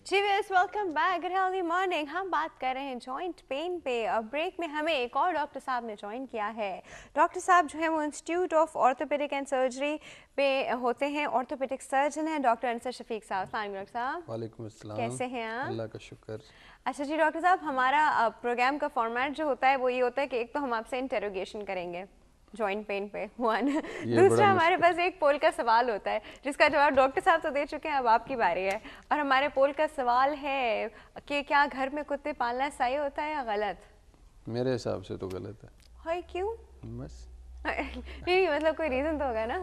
जी viewers, welcome back. Good healthy morning. हम बात कर रहे हैं जॉइंट पेन पे और ब्रेक में हमें एक और डॉक्टर साहब ने ज्वाइन किया है। डॉक्टर साहब जो है वो institute of orthopaedic and surgery पे होते हैं, ऑर्थोपेडिक सर्जन हैं डॉक्टर अंसर शफीक साहब। अस्सलाम वालेकुम डॉक्टर साहब। वालेकुम अस्सलाम। कैसे हैं आप? अल्लाह का शुक्र। अच्छा जी डॉक्टर साहब, हमारा प्रोग्राम का फॉर्मेट जो होता है वो ये होता है कि एक तो हम आपसे इंटेरोगेशन करेंगे जॉइंट पेन पे, वन। दूसरा हमारे पास एक पोल का सवाल होता है जिसका जवाब डॉक्टर साहब तो दे चुके हैं, अब आपकी बारी है। और हमारे पोल का सवाल है कि क्या घर में कुत्ते पालना सही होता है या गलत? मेरे हिसाब से तो गलत है। हाय क्यों? बस नहीं मतलब कोई रीजन तो होगा ना।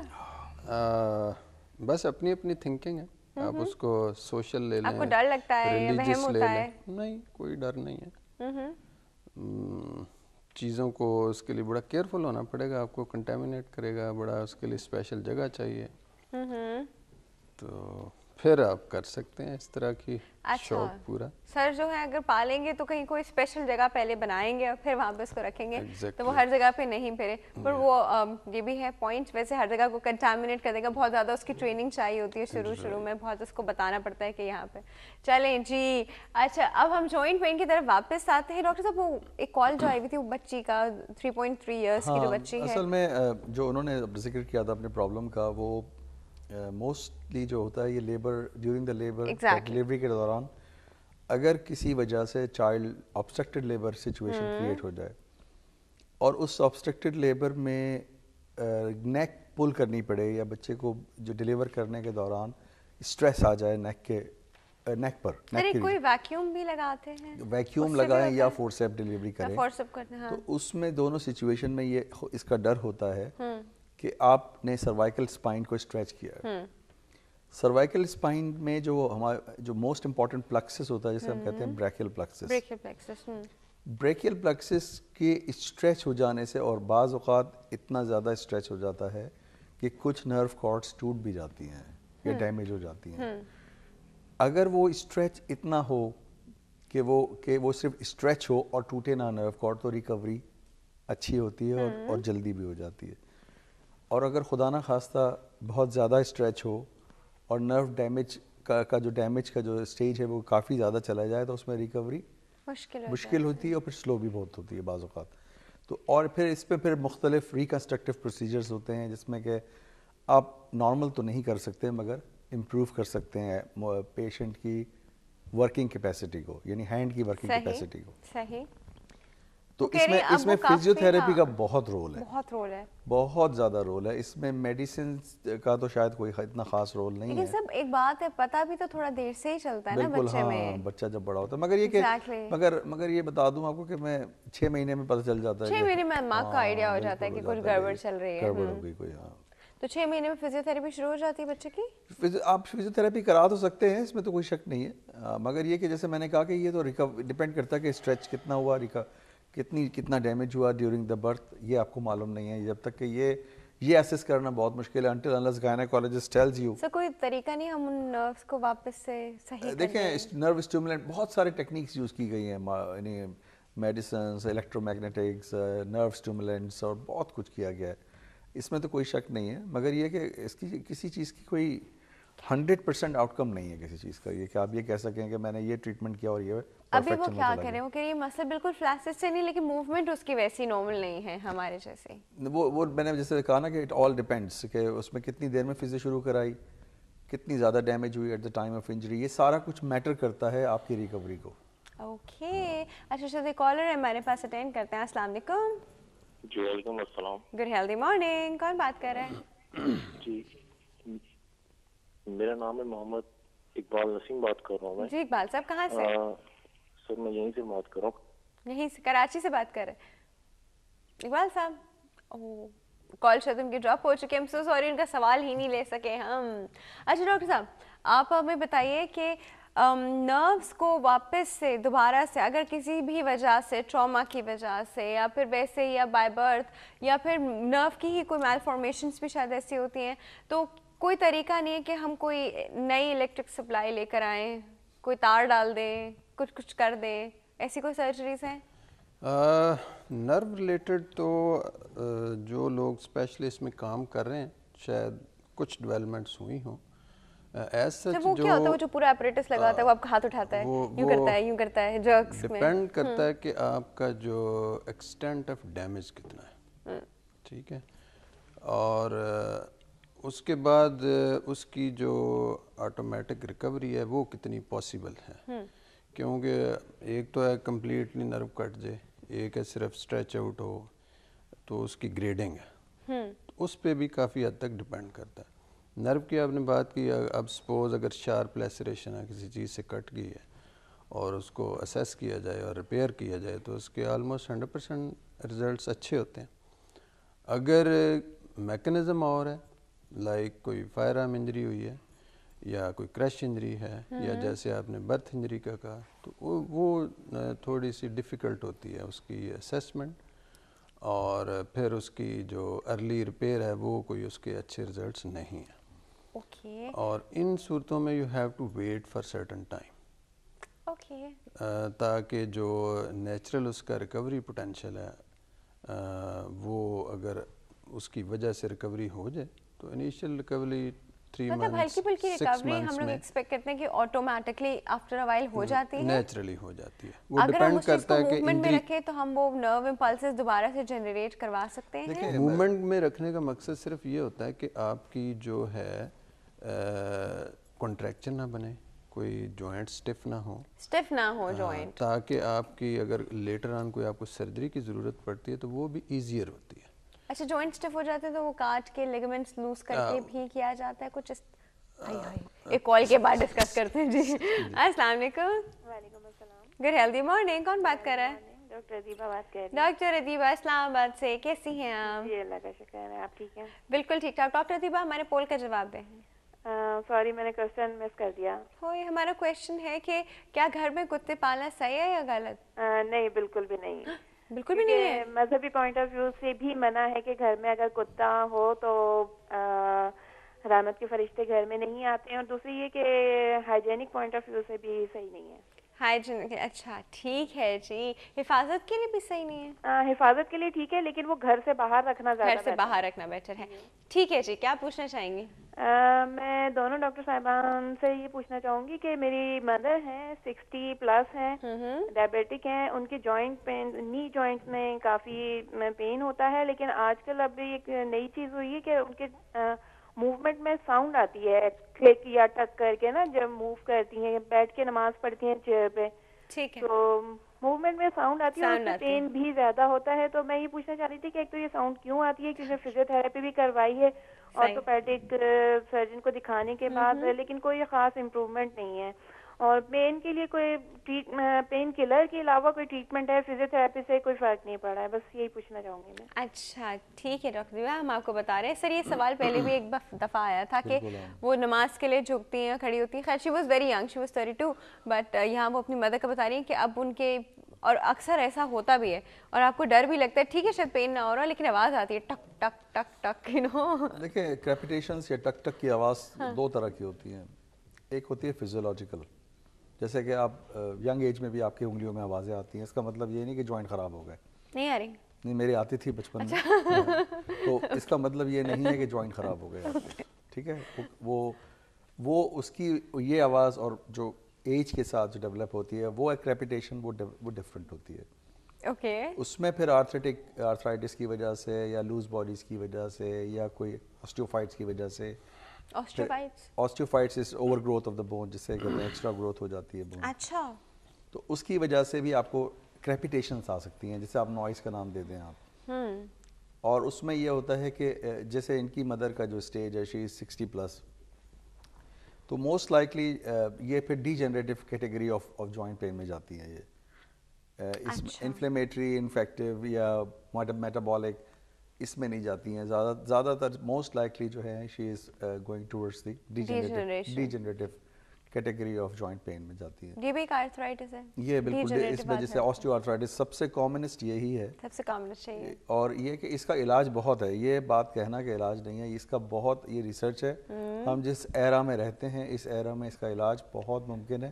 बस अपनी अपनी थिंकिंग है। आप उसको सोशल ले लें, आपको डर लगता है या वहम रिलीजियस ले होता है? लें, नहीं कोई डर नहीं है। चीज़ों को उसके लिए बड़ा केयरफुल होना पड़ेगा, आपको कंटेमिनेट करेगा, बड़ा उसके लिए स्पेशल जगह चाहिए। तो फिर आप कर सकते हैं इस तरह की शौक पूरा। सर जो है अगर पालेंगे तो कहीं कोई स्पेशल जगह पहले बनाएंगे और फिर वहाँ पे उसको रखेंगे। तो वो हर जगह पे नहीं फिरे, पर वो ये भी है पॉइंट, वैसे हर जगह को कंटामिनेट कर देगा। बहुत ज़्यादा उसकी ट्रेनिंग चाहिए होती है शुरू में, बहुत उसको बताना पड़ता है कि यहाँ पे चलें जी। अच्छा, अब हम जॉइंट पेन की तरफ वापस आते हैं। डॉक्टर साहब, वो एक कॉल जो आई हुई थी वो बच्ची का 3.3 ईयर्स की जो बच्ची है, असल में जो उन्होंने जिक्र किया था अपने प्रॉब्लम का, वो मोस्टली जो होता है ये labour, during the labour delivery के दौरान अगर किसी वजह से child obstructed labour situation create हो जाए और उस ऑब्स्ट्रक्टेड लेबर में नेक पुल करनी पड़े या बच्चे को जो डिलीवर करने के दौरान स्ट्रेस आ जाए नेक पर। अरे कोई वैक्यूम भी लगाते हैं, वैक्यूम लगाएं या फोर्सेप डिलीवरी करें, हाँ। तो उसमें दोनों सिचुएशन में ये इसका डर होता है कि आपने सर्वाइकल स्पाइन को स्ट्रेच किया। सर्वाइकल स्पाइन में जो हमारा जो मोस्ट इंपॉर्टेंट प्लेक्सस होता है, जिसे हम कहते हैं ब्रैकियल प्लेक्सस, ब्रैकियल प्लेक्सस के स्ट्रेच हो जाने से, और बाज़ औक़ात इतना ज़्यादा स्ट्रेच हो जाता है कि कुछ नर्व कॉर्ड्स टूट भी जाती हैं या डैमेज हो जाती हैं। अगर वो स्ट्रेच इतना हो कि वो सिर्फ स्ट्रेच हो और टूटे ना नर्व कॉर्ड, तो रिकवरी अच्छी होती है और जल्दी भी हो जाती है। और अगर खुदा ना खास्ता बहुत ज़्यादा स्ट्रेच हो और नर्व डैमेज का जो स्टेज है वो काफ़ी ज़्यादा चला जाए, तो उसमें रिकवरी मुश्किल होती है और फिर स्लो भी बहुत होती है बाज़ औक़ात। तो और फिर इस पर फिर मुख्तलिफ रिकन्स्ट्रक्टिव प्रोसीजर्स होते हैं, जिसमें कि आप नॉर्मल तो नहीं कर सकते मगर इम्प्रूव कर सकते हैं पेशेंट की वर्किंग कैपेसिटी को, यानी हैंड की वर्किंग कैपेसिटी को। सही। तो इसमें फिजियोथेरेपी का बहुत रोल है, बहुत ज़्यादा रोल है। इसमें मेडिसिन का तो शायद कोई इतना खास रोल नहीं है। सब एक बात है, पता भी तो थोड़ा देर से ही चलता है ना बच्चे में, बच्चा जब बड़ा होता है। मगर ये मगर ये बता दूं आपको कि मैं 6 महीने में पता चल जाता है, 6 महीने में माँ का आइडिया हो जाता है कि कुछ गड़बड़ चल रही है, गड़बड़ हो गई कोई। तो 6 महीने में फिजियोथेरेपी शुरू हो जाती है बच्चे की। आप फिजियोथेरेपी करा तो सकते हैं, इसमें तो कोई शक नहीं है। मगर ये कि जैसे मैंने कहा कि ये तो डिपेंड करता है कि स्ट्रेच कितना हुआ, कितना डैमेज हुआ ड्यूरिंग द बर्थ, ये आपको मालूम नहीं है। जब तक कि ये असेस करना बहुत मुश्किल है until unless gynaecologist tells you. Sir कोई तरीका नहीं हम उन नर्व्स को वापस से सही देखें, नर्व स्टिमुलेंट बहुत सारे टेक्निक्स यूज़ की गई हैं, यानी मेडिसिन, इलेक्ट्रोमैग्नेटिक्स, नर्व स्टिमुलेंट्स, और बहुत कुछ किया गया है, इसमें तो कोई शक नहीं है। मगर ये कि इसकी किसी चीज़ की कोई 100% आउटकम नहीं है किसी चीज़ का, ये कि आप ये कह सकें कि मैंने ये ट्रीटमेंट किया और ये अभी वो क्या करें, वो कह रही है मसल बिल्कुल फ्लैसिड से नहीं, लेकिन मूवमेंट उसकी वैसी नॉर्मल नहीं है हमारे जैसे। वो मैंने जैसे कहा ना कि इट ऑल डिपेंड्स कि उसमें कितनी देर में फिजियो शुरू कराई, कितनी ज़्यादा डैमेज हुई at the time of injury, ये सारा कुछ मैटर करता है आपकी रिकवरी को। ओके, अच्छा कॉलर है हमारे पास, अटेंड करते हैं। अस्सलाम वालेकुम। जी वालेकुम अस्सलाम। गुड हेल्दी मॉर्निंग, कौन बात कर रहे हैं? जी मेरा नाम है मोहम्मद इकबाल नसीम, बात कर रहा हूँ मैं। जी इकबाल साहब, कहाँ से? सर मैं यहीं से बात कर रहा हूँ। यहीं से, कराची से बात कर रहे हैं इकबाल साहब? ओह, कॉल शायद उनकी ड्रॉप हो चुकी है, सो सॉरी, उनका सवाल ही नहीं ले सके हम। अच्छा डॉक्टर साहब, आप हमें बताइए कि नर्व्स को वापस से दोबारा से अगर किसी भी वजह से, ट्रॉमा की वजह से या फिर वैसे ही या बाय बर्थ या फिर नर्व की ही कोई मैलफॉर्मेशंस भी शायद ऐसी होती हैं, तो कोई तरीका नहीं है कि हम कोई नई इलेक्ट्रिक सप्लाई लेकर आएँ, कोई तार डाल दें, कुछ कर दें, ऐसी कोई सर्जरीज हैं? नर्व रिलेटेड तो जो लोग स्पेशलिस्ट में काम कर रहे हैं शायद कुछ डेवलपमेंट्स हुई हों, ایز سچ وہ کیا ہوتا ہے وہ جو پورا اپریٹس لگا ہوتا ہے وہ آپ کا ہاتھ اٹھاتا ہے یوں کرتا ہے جرکس میں ڈپینڈ کرتا ہے کہ آپ کا جو ایکسٹینٹ آف ڈیمیج کتنا ہے, ٹھیک ہے, اور اس کے بعد اس کی جو آٹومیٹک ریکوری ہے وہ کتنی پاسبل ہے, کیونکہ ایک تو ہے کمپلیٹلی نرو کٹ جائے, ایک ہے صرف اسٹریچ آؤٹ ہو, تو اس کی گریڈنگ ہے, اس پہ بھی کافی حد تک ڈپینڈ کرتا ہے. نرو کی آپ نے بات کی, اب سپوز اگر شارپ لیسریشن ہے کسی چیز سے کٹ گئی ہے اور اس کو اسیس کیا جائے اور ریپیئر کیا جائے تو اس کے آلموسٹ 100% رزلٹس اچھے ہوتے ہیں. اگر میکنزم اور ہے, لائک کوئی فائر آرم انجری ہوئی ہے یا کوئی کریش انجری ہے یا جیسے آپ نے برتھ انجری کا کہا, تو وہ تھوڑی سی ڈیفیکلٹ ہوتی ہے اس کی اسیسمنٹ, اور پھر اس کی جو ارلی ریپیئر ہے وہ کوئی اس کے اچھے رزلٹس نہیں ہیں. اوکے اور ان صورتوں میں you have to wait for certain time, okay تاکہ جو نیچرل اس کا ریکوری پوٹینشیل ہے وہ اگر اس کی وجہ سے ریکوری ہو جائے تو انیشیل ریکوری 3 مطلب ہلکی months پھلکی 6 ریکوری ہم months لوگ میں ایکسپیکٹ کرتے ہیں کہ آٹومیٹکلی آفٹر اے وائل ہو جاتی ہے, نیچرلی ہو جاتی ہے. وہ اگر ہم ڈپینڈ اس چیز کو کرتا ہے کہ موومنٹ میں انجری, رکھیں تو ہم وہ نرو امپلسز دوبارہ سے جنریٹ کروا سکتے ہیں. موومنٹ میں رکھنے کا مقصد صرف یہ ہوتا ہے کہ آپ کی جو ہے کنٹریکچر نہ بنے, کوئی جوائنٹ اسٹف نہ ہو جوائنٹ, تاکہ آپ کی اگر لیٹر آن کوئی آپ کو سرجری کی ضرورت پڑتی ہے تو وہ بھی ایزیئر ہوتی ہے. اچھا جوائنٹ اسٹف ہو جاتے ہیں تو وہ کاٹ کے لیگمنٹس لوز کر کے بھی کیا جاتا ہے کچھ ایک کال کے بعد ڈسکس کرتے ہیں. جی السلام علیکم. وعلیکم السلام. گڈ ہیلدی مارننگ, کون بات کر رہا ہے؟ ڈاکٹر ادیبہ بات کر رہی ہوں. ڈاکٹر ادیبہ اسلام آباد سے, کیسی ہیں آپ؟ جی اللہ کا شکر ہے, آپ ٹھیک ہیں؟ بالکل ٹھیک ٹھاک. ڈاکٹر ادیبہ ہمارے پول کا جواب دیں. سوری میں نے کوشچن مس کر دیا. ہمارا کویشچن ہے کہ کیا گھر میں کتے پالنا صحیح ہے یا غلط؟ نہیں بالکل بھی نہیں, بالکل بھی نہیں ہے. مذہبی پوائنٹ آف ویو سے بھی منع ہے کہ گھر میں اگر کتا ہو تو رحمت کے فرشتے گھر میں نہیں آتے ہیں, اور دوسری یہ کہ ہائیجینک پوائنٹ آف ویو سے بھی صحیح نہیں ہے. ہائیجین, اچھا ٹھیک ہے جی. حفاظت کے لیے بھی صحیح نہیں ہے؟ حفاظت کے لیے ٹھیک ہے لیکن وہ گھر سے باہر رکھنا زیادہ گھر سے باہر رکھنا بیٹر ہے. ٹھیک ہے جی, کیا پوچھنا چاہیں گی؟ میں دونوں ڈاکٹر صاحبان سے یہ پوچھنا چاہوں گی کہ میری مدر ہیں 60+ ہیں, ڈائبیٹک ہیں, ان کے جوائنٹ پین, نی جوائنٹ میں کافی پین ہوتا ہے, لیکن آج کل اب ایک نئی چیز ہوئی ہے کہ ان کے موومنٹ میں ساؤنڈ آتی ہے کلک یا ٹک کر کے نا, جب موو کرتی ہیں, بیٹھ کے نماز پڑھتی ہیں چیئر پہ, ٹھیک ہے, تو موومنٹ میں ساؤنڈ آتی ہے اور اس سے پین بھی زیادہ ہوتا ہے. تو میں یہ پوچھنا چاہ رہی تھی کہ ایک تو یہ ساؤنڈ کیوں آتی ہے, کیونکہ فزیو تھراپی بھی کروائی ہے آرتھوپیڈک سرجن کو دکھانے کے بعد, لیکن کوئی خاص امپروومنٹ نہیں ہے. اور پین کے لیے کوئی پین کلر کے علاوہ کوئی ٹریٹمنٹ ہے؟ فزیو تھراپی سے کوئی فرق نہیں پڑا ہے, بس یہی پوچھنا چاہوں گی میں. اچھا ٹھیک ہے ڈاکٹر دیوا, ہم آپ کو بتا رہے ہیں. سر یہ سوال پہلے بھی ایک دفعہ آیا تھا کہ وہ نماز کے لیے جھکتی ہیں, کھڑی ہوتی ہیں. خیر she was very young, she was 32, but یہاں وہ اپنی مدر کا بتا رہی ہیں کہ اب ان کے, اور اکثر ایسا ہوتا بھی ہے اور آپ کو ڈر بھی لگتا ہے, ٹھیک ہے شاید پین نہ ہو رہا لیکن آواز آتی ہے ٹک ٹک ٹک ٹک, یو نو. دیکھیں کریپیٹیشنس یا ٹک ٹک کی آواز دو طرح کی ہوتی ہیں. ایک ہوتی ہے فزیولوجیکل, جیسے کہ آپ ینگ ایج میں بھی آپ کی انگلیوں میں آوازیں آتی ہیں, اس کا مطلب یہ نہیں کہ جوائنٹ خراب ہو گئے. نہیں آ رہی؟ نہیں, میری آتی تھی بچپن میں, تو اس کا مطلب یہ نہیں ہے کہ جوائنٹ خراب ہو گئے. ٹھیک ہے, وہ اس کی یہ آواز اور جو ایج کے ساتھ جو ڈیولپ ہوتی ہے وہ ایک ریپیٹیشن وہ ڈفرینٹ ہوتی ہے. اوکے, اس میں پھر آرتھرائٹس کی وجہ سے یا لوز باڈیز کی وجہ سے یا کوئی آسٹیوفائٹس کی وجہ سے, osteophytes is overgrowth of the bone, جس سے کہتے ہیں ایکسٹرا گروتھ ہو جاتی ہے بون. اچھا, تو اس کی وجہ سے بھی آپ کو کریپیٹیشنس آ سکتی ہیں, جسے آپ نوائز کا نام دے دیں آپ. اور اس میں یہ ہوتا ہے کہ جیسے ان کی مدر کا جو اسٹیج ہے, شی از 60+, تو موسٹ لائکلی یہ پھر degenerative category of joint pain میں جاتی ہیں. یہ اس انفلیمیٹری, انفیکٹیو یا میٹابولک اس میں نہیں جاتی ہیں. زیادہ تر موسٹ لائکلی جو ہے she is going towards the degenerative category of joint pain میں جاتی ہے. یہ بھی ایک آرتھرائٹس ہے. یہ بالکل اس میں جیسے آسٹیو آرتھرائٹس سب سے کامنسٹ یہی ہے, سب سے کامنسٹ ہے. اور یہ کہ اس کا علاج بہت ہے, یہ بات کہنا کہ علاج نہیں ہے, اس کا بہت یہ ریسرچ ہے. ہم جس ایرا میں رہتے ہیں اس ایرا میں اس کا علاج بہت ممکن ہے.